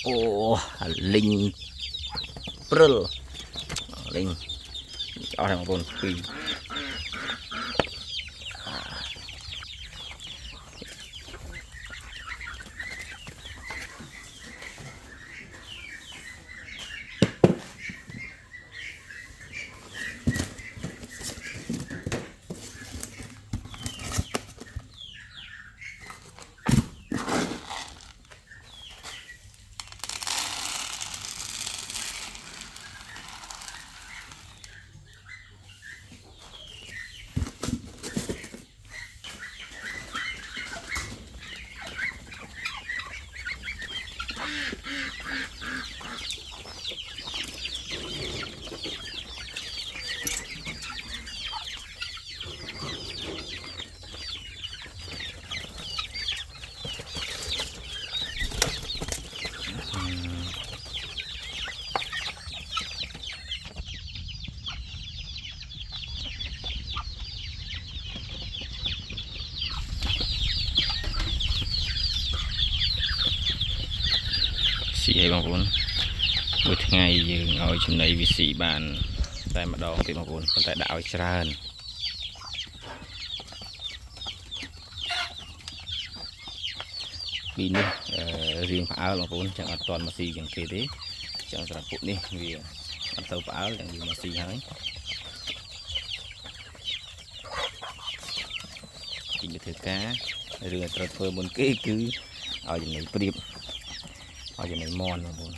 ô linh prul linh ở đây một con phi vậy bang cuốn buổi ngày dừng ngồi trên này vì xì bàn tại mặt đòn thì bang cuốn còn tại đạo Israel pin đi riêng pháo bang cuốn chẳng an toàn mà xì chẳng kề thế chẳng sản phụ đi vì ăn tàu pháo chẳng gì mà xì hơi chỉ như thứ cá rửa transfer một cái cứ ở trên này priệp ở trên này mòn mà buồn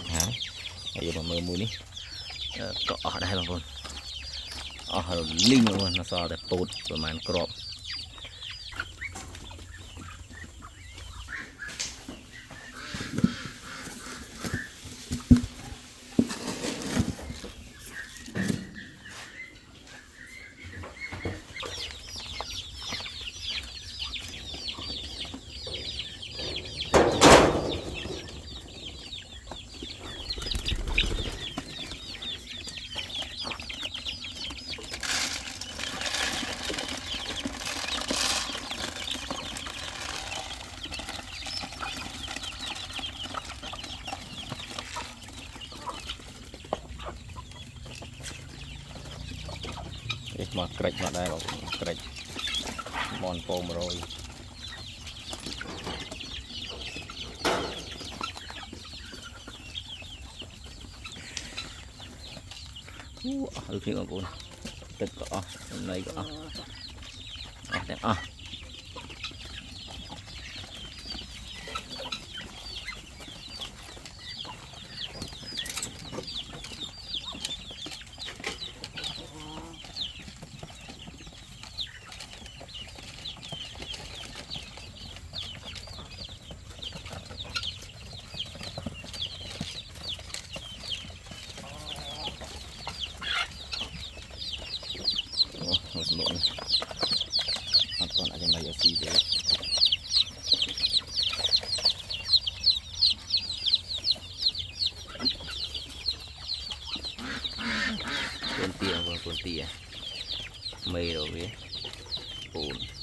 hả bây giờ mà mưa đi cọ ở đây mà buồn linh luôn nó so đẹp tốt và màn crop mà cạch mà đây là cạch mòn pom rồi được chưa con tích cỏ hôm nay cỏ đẹp an toàn aja maya sih deh. Con tia, mây rồi với ổn.